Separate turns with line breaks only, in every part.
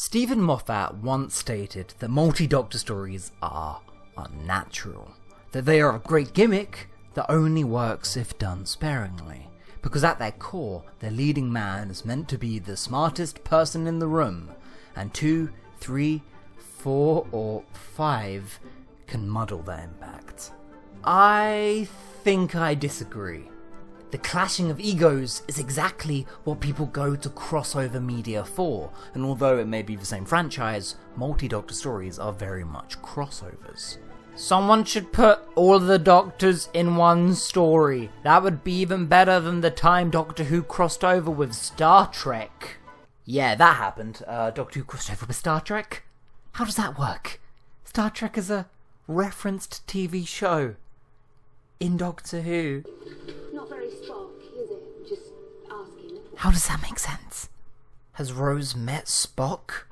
Stephen Moffat once stated that multi-Doctor stories are unnatural, that they are a great gimmick that only works if done sparingly, because at their core, their leading man is meant to be the smartest person in the room, and 2, 3, 4, or 5 can muddle their impact. I think I disagree. The clashing of egos is exactly what people go to crossover media for, and although it may be the same franchise, multi-Doctor stories are very much crossovers. Someone should put all the Doctors in one story. That would be even better than the time Doctor Who crossed over with Star Trek. Yeah, that happened. Doctor Who crossed over with Star Trek? How does that work? Star Trek is a referenced TV show in Doctor Who.
Not very Spock, is it? Just asking.
How does that make sense? Has Rose met Spock?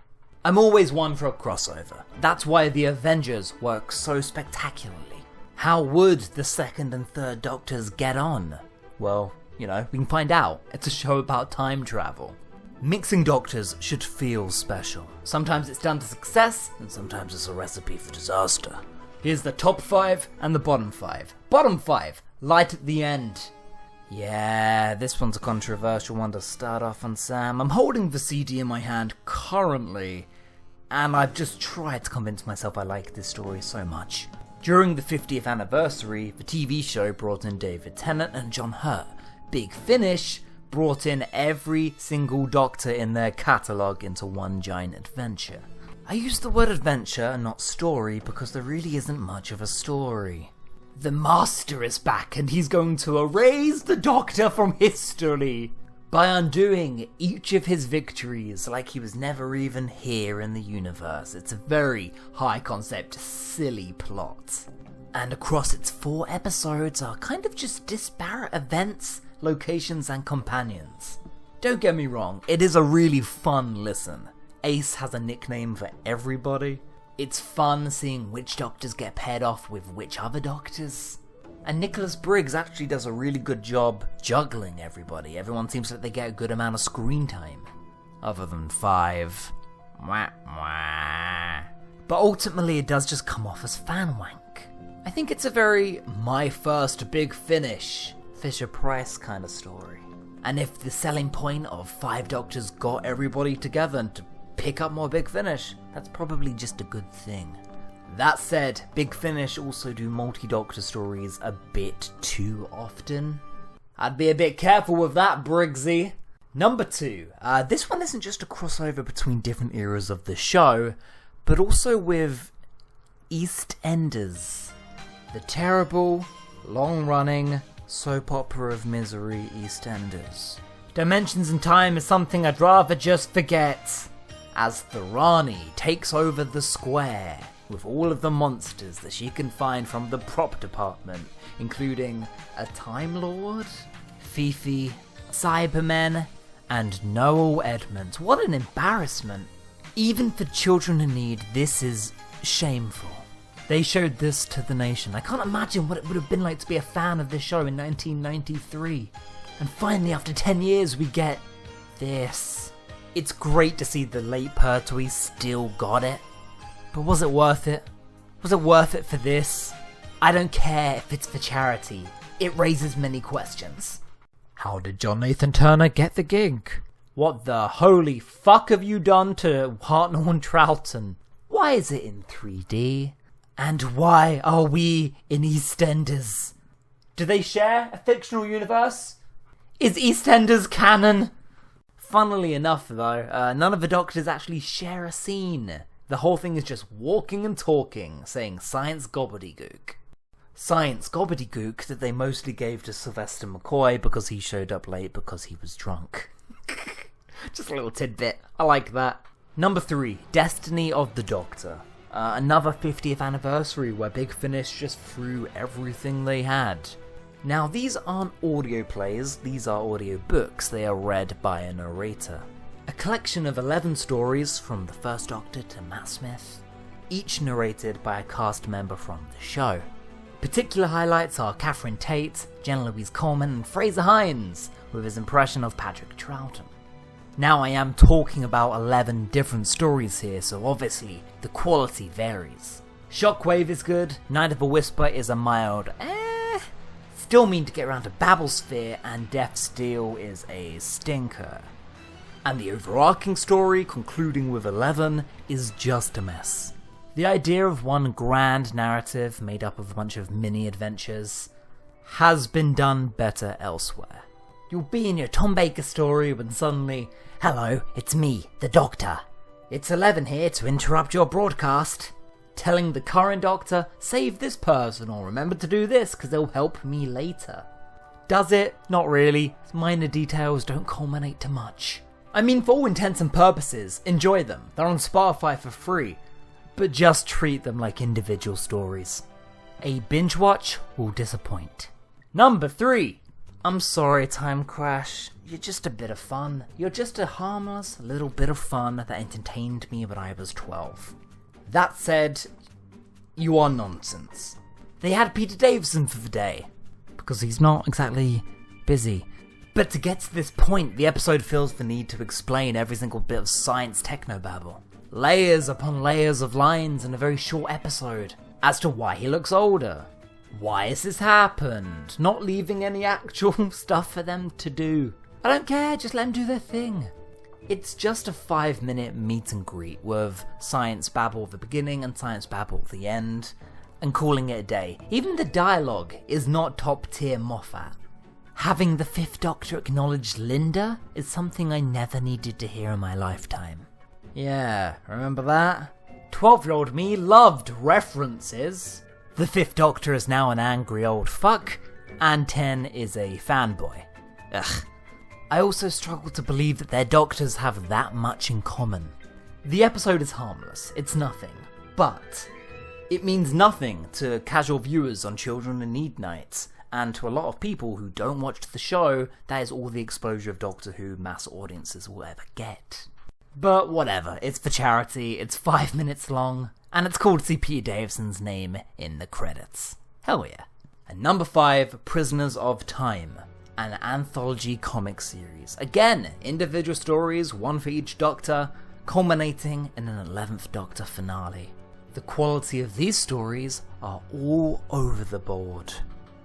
I'm always one for a crossover. That's why the Avengers work so spectacularly. How would the second and third Doctors get on? Well, we can find out. It's a show about time travel. Mixing Doctors should feel special. Sometimes it's done to success, and sometimes it's a recipe for disaster. Here's the top 5 and the bottom 5. Bottom 5, light at the end. Yeah, this one's a controversial one to start off on, Sam. I'm holding the CD in my hand currently, and I've just tried to convince myself I like this story so much. During the 50th anniversary, the TV show brought in David Tennant and John Hurt. Big Finish brought in every single Doctor in their catalogue into one giant adventure. I use the word adventure and not story because there really isn't much of a story. The Master is back and he's going to erase the Doctor from history by undoing each of his victories like he was never even here in the universe. It's a very high concept, silly plot. And across its 4 episodes are kind of just disparate events, locations and companions. Don't get me wrong, it is a really fun listen. Ace has a nickname for everybody. It's fun seeing which Doctors get paired off with which other Doctors. And Nicholas Briggs actually does a really good job juggling everybody. Everyone seems like they get a good amount of screen time. Other than 5. Mwah, mwah. But ultimately it does just come off as fan wank. I think it's a very my first big finish, Fisher-Price kind of story. And if the selling point of 5 Doctors got everybody together and to pick up more Big Finish, that's probably just a good thing. That said, Big Finish also do multi-Doctor stories a bit too often. I'd be a bit careful with that, Briggsy. Number 2. This one isn't just a crossover between different eras of the show, but also with EastEnders. The terrible, long-running soap opera of misery EastEnders. Dimensions and time is something I'd rather just forget, as the Rani takes over the square with all of the monsters that she can find from the prop department, including a Time Lord, Fifi, Cybermen, and Noel Edmonds. What an embarrassment. Even for children in need, this is shameful. They showed this to the nation. I can't imagine what it would have been like to be a fan of this show in 1993. And finally, after 10 years, we get this. It's great to see the late Pertwee still got it. But was it worth it? Was it worth it for this? I don't care if it's for charity. It raises many questions. How did John Nathan Turner get the gig? What the holy fuck have you done to Hartnell and Troughton? Why is it in 3D? And why are we in EastEnders? Do they share a fictional universe? Is EastEnders canon? Funnily enough though, none of the Doctors actually share a scene. The whole thing is just walking and talking, saying science gobbledygook. Science gobbledygook that they mostly gave to Sylvester McCoy because he showed up late because he was drunk. Just a little tidbit. I like that. Number 3, Destiny of the Doctor. Another 50th anniversary where Big Finish just threw everything they had. Now these aren't audio plays, these are audio books. They are read by a narrator. A collection of 11 stories from the First Doctor to Matt Smith, each narrated by a cast member from the show. Particular highlights are Catherine Tate, Jenna Louise Coleman and Fraser Hines with his impression of Patrick Troughton. Now I am talking about 11 different stories here, so obviously the quality varies. Shockwave is good, Night of a Whisper is a mild still mean to get around to Babelsphere, and Death's Deal is a stinker. And the overarching story, concluding with 11, is just a mess. The idea of one grand narrative made up of a bunch of mini adventures has been done better elsewhere. You'll be in your Tom Baker story when suddenly, hello, it's me, the Doctor. It's 11 here to interrupt your broadcast. Telling the current Doctor, save this person or remember to do this because they'll help me later. Does it? Not really. Minor details don't culminate to much. I mean, for all intents and purposes, enjoy them. They're on Spotify for free. But just treat them like individual stories. A binge watch will disappoint. Number 3. I'm sorry, Time Crash. You're just a bit of fun. You're just a harmless little bit of fun that entertained me when I was 12. That said, you are nonsense. They had Peter Davison for the day, because he's not exactly busy. But to get to this point, the episode feels the need to explain every single bit of science technobabble. Layers upon layers of lines in a very short episode, as to why he looks older. Why has this happened? Not leaving any actual stuff for them to do. I don't care, just let them do their thing. It's just a 5-minute meet and greet with science babble at the beginning and science babble at the end, and calling it a day. Even the dialogue is not top tier Moffat. Having the 5th Doctor acknowledge Linda is something I never needed to hear in my lifetime. Yeah, remember that? 12-year-old me loved references. The 5th Doctor is now an angry old fuck, and 10 is a fanboy. Ugh. I also struggle to believe that their doctors have that much in common. The episode is harmless, it's nothing, but it means nothing to casual viewers on Children in Need nights, and to a lot of people who don't watch the show, that is all the exposure of Doctor Who mass audiences will ever get. But whatever, it's for charity, it's 5 minutes long, and it's cool to see Peter Davison's name in the credits. Hell yeah. And number 5, Prisoners of Time. An anthology comic series. Again, individual stories, one for each Doctor, culminating in an 11th Doctor finale. The quality of these stories are all over the board.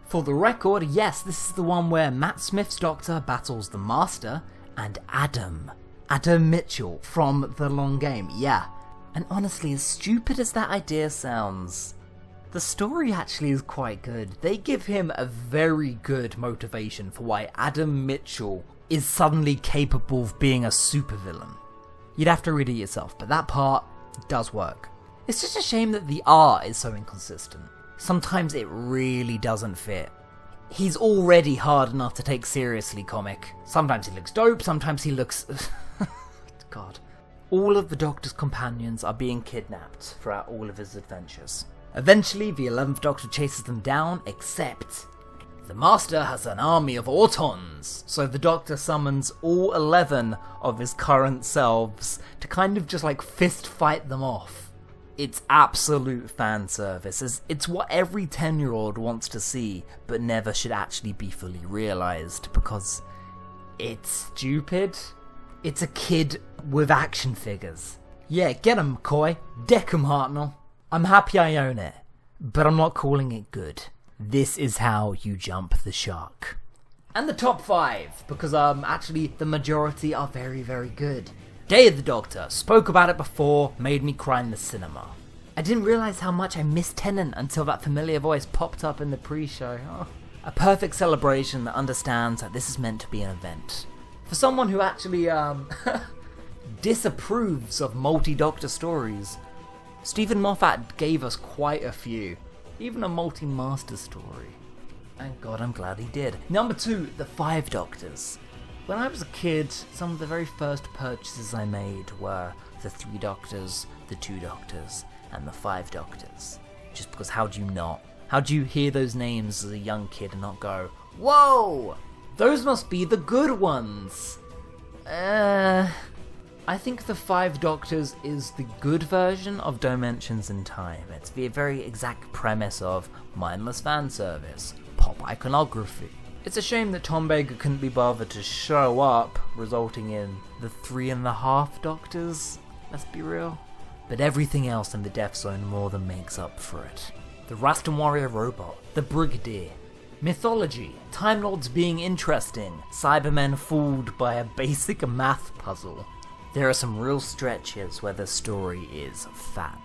For the record, yes, this is the one where Matt Smith's Doctor battles the Master and Adam Mitchell from The Long Game, yeah. And honestly, as stupid as that idea sounds, the story actually is quite good. They give him a very good motivation for why Adam Mitchell is suddenly capable of being a supervillain. You'd have to read it yourself, but that part does work. It's just a shame that the art is so inconsistent. Sometimes it really doesn't fit. He's already hard enough to take seriously comic. Sometimes he looks dope, sometimes he looks... God. All of the Doctor's companions are being kidnapped throughout all of his adventures. Eventually, the 11th Doctor chases them down, except the Master has an army of Autons, so the Doctor summons all 11 of his current selves to kind of just like fist fight them off. It's absolute fan service. It's what every 10-year-old wants to see, but never should actually be fully realised, because it's stupid. It's a kid with action figures. Yeah, get 'em, McCoy. Deck 'em, Hartnell. I'm happy I own it, but I'm not calling it good. This is how you jump the shark. And the top 5, because actually the majority are very, very good. Day of the Doctor, spoke about it before, made me cry in the cinema. I didn't realise how much I missed Tennant until that familiar voice popped up in the pre-show. Oh. A perfect celebration that understands that this is meant to be an event. For someone who actually disapproves of multi-Doctor stories, Stephen Moffat gave us quite a few. Even a multi-master story. Thank God, I'm glad he did. Number 2, the 5 Doctors. When I was a kid, some of the very first purchases I made were the 3 Doctors, the 2 Doctors, and the 5 Doctors. Just because how do you not? How do you hear those names as a young kid and not go, whoa! Those must be the good ones! I think the 5 Doctors is the good version of Dimensions in Time. It's the very exact premise of mindless fan service, pop iconography, It's a shame that Tom Baker couldn't be bothered to show up, resulting in the 3.5 Doctors, let's be real. But everything else in the Death Zone more than makes up for it. The Rastan Warrior robot, the Brigadier, mythology, Time Lords being interesting, Cybermen fooled by a basic math puzzle. There are some real stretches where the story is fab.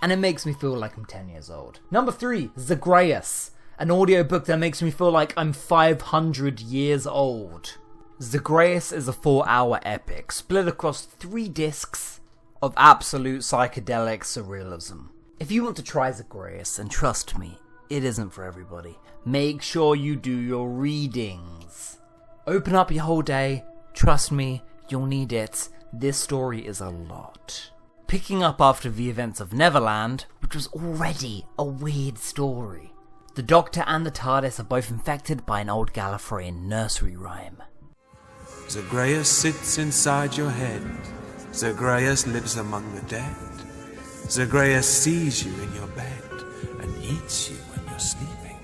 And it makes me feel like I'm 10 years old. Number 3, Zagreus, an audiobook that makes me feel like I'm 500 years old. Zagreus is a 4-hour epic, split across 3 discs of absolute psychedelic surrealism. If you want to try Zagreus, and trust me, it isn't for everybody, make sure you do your readings. Open up your whole day, trust me, you'll need it. This story is a lot. Picking up after the events of Neverland, which was already a weird story. The Doctor and the TARDIS are both infected by an old Gallifreyan nursery rhyme.
Zagreus sits inside your head. Zagreus lives among the dead. Zagreus sees you in your bed and eats you when you're sleeping.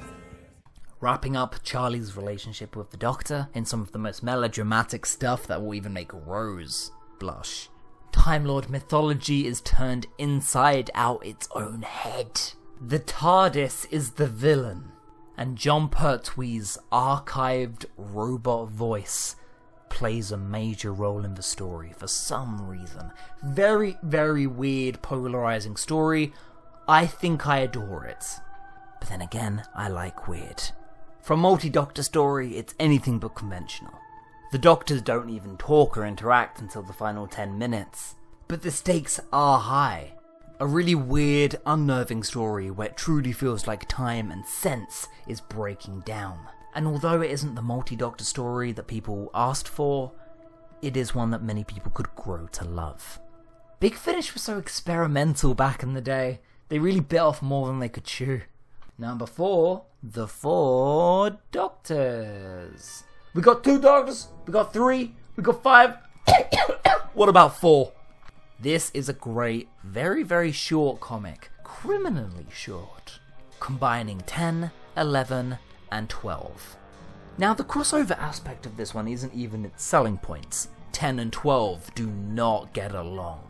Wrapping up Charlie's relationship with the Doctor in some of the most melodramatic stuff that will even make Rose blush. Time Lord mythology is turned inside out its own head. The TARDIS is the villain, and John Pertwee's archived robot voice plays a major role in the story for some reason. Very, very weird, polarizing story. I think I adore it. But then again, I like weird. For a multi-Doctor story, it's anything but conventional. The Doctors don't even talk or interact until the final 10 minutes. But the stakes are high. A really weird, unnerving story where it truly feels like time and sense is breaking down. And although it isn't the multi-Doctor story that people asked for, it is one that many people could grow to love. Big Finish was so experimental back in the day. They really bit off more than they could chew. Number 4, the 4 Doctors. We got 2 Doctors, we got 3, we got 5. What about 4? This is a great, very, very short comic. Criminally short. Combining 10, 11, and 12. Now the crossover aspect of this one isn't even its selling points. 10 and 12 do not get along.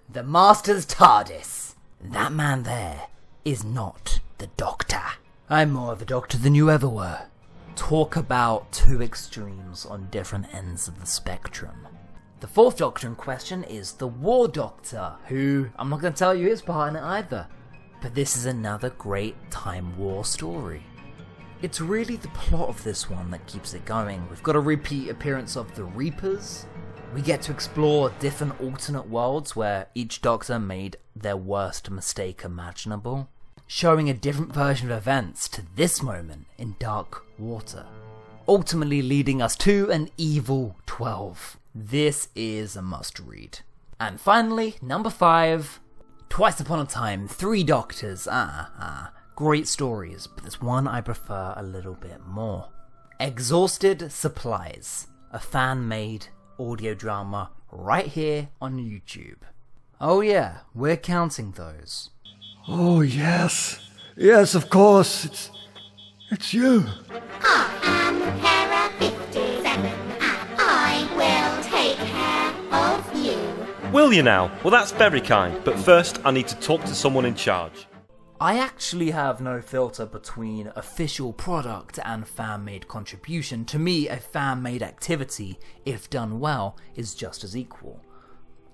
The Master's TARDIS. That man there is not the Doctor. I'm more of a Doctor than you ever were. Talk about 2 extremes on different ends of the spectrum. The 4th Doctor in question is the War Doctor, who, I'm not going to tell you his part in it either, but this is another great Time War story. It's really the plot of this one that keeps it going. We've got a repeat appearance of the Reapers. We get to explore different alternate worlds where each Doctor made their worst mistake imaginable, showing a different version of events to this moment in Dark Water, ultimately leading us to an evil 12. This is a must-read. And finally, number 5, Twice Upon a Time, 3 Doctors. Great stories, but there's one I prefer a little bit more. Exhausted Supplies, a fan-made audio drama right here on YouTube. Oh yeah, we're counting those.
Oh, yes. Yes, of course. It's you.
I am Para 57, and I will take care of you.
Will you now? Well, that's very kind, but first I need to talk to someone in charge.
I actually have no filter between official product and fan-made contribution. To me, a fan-made activity, if done well, is just as equal.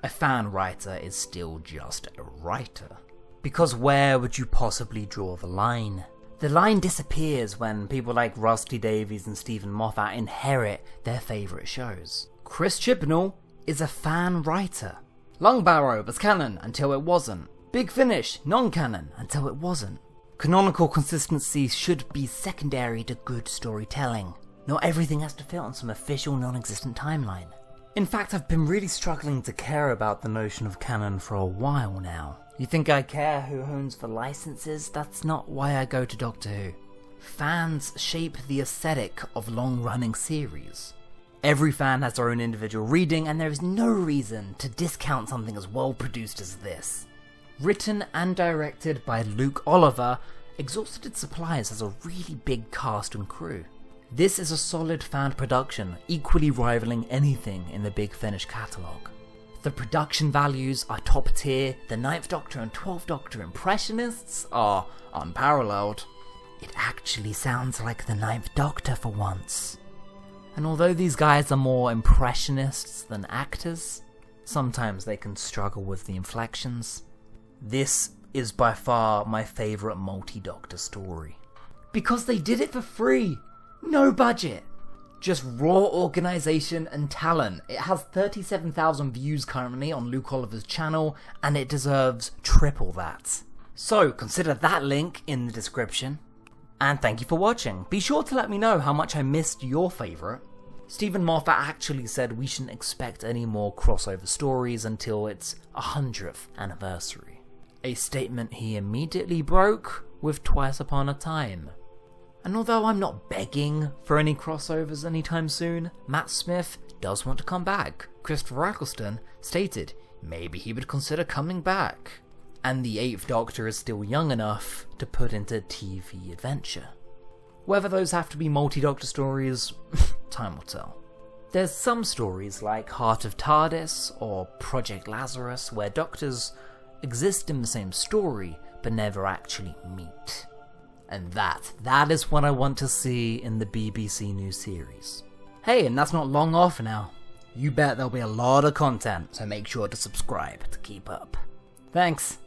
A fan writer is still just a writer. Because where would you possibly draw the line? The line disappears when people like Rusty Davies and Stephen Moffat inherit their favourite shows. Chris Chibnall is a fan writer. Longbarrow was canon until it wasn't. Big Finish, non-canon until it wasn't. Canonical consistency should be secondary to good storytelling. Not everything has to fit on some official non-existent timeline. In fact, I've been really struggling to care about the notion of canon for a while now. You think I care who owns the licenses? That's not why I go to Doctor Who. Fans shape the aesthetic of long-running series. Every fan has their own individual reading, and there is no reason to discount something as well produced as this. Written and directed by Luke Oliver, Exhausted Supplies has a really big cast and crew. This is a solid fan production, equally rivaling anything in the Big Finish catalogue. The production values are top tier, the 9th Doctor and 12th Doctor impressionists are unparalleled. It actually sounds like the 9th Doctor for once. And although these guys are more impressionists than actors, sometimes they can struggle with the inflections. This is by far my favourite multi-Doctor story. Because they did it for free! No budget! Just raw organisation and talent. It has 37,000 views currently on Luke Oliver's channel, and it deserves triple that. So consider that link in the description. And thank you for watching. Be sure to let me know how much I missed your favourite. Stephen Moffat actually said we shouldn't expect any more crossover stories until its 100th anniversary. A statement he immediately broke with Twice Upon a Time. And although I'm not begging for any crossovers anytime soon, Matt Smith does want to come back. Christopher Eccleston stated maybe he would consider coming back. And the 8th Doctor is still young enough to put into TV adventure. Whether those have to be multi-Doctor stories, time will tell. There's some stories like Heart of TARDIS or Project Lazarus where Doctors exist in the same story but never actually meet. And that is what I want to see in the BBC new series. Hey, and that's not long off now. You bet there'll be a lot of content, so make sure to subscribe to keep up. Thanks.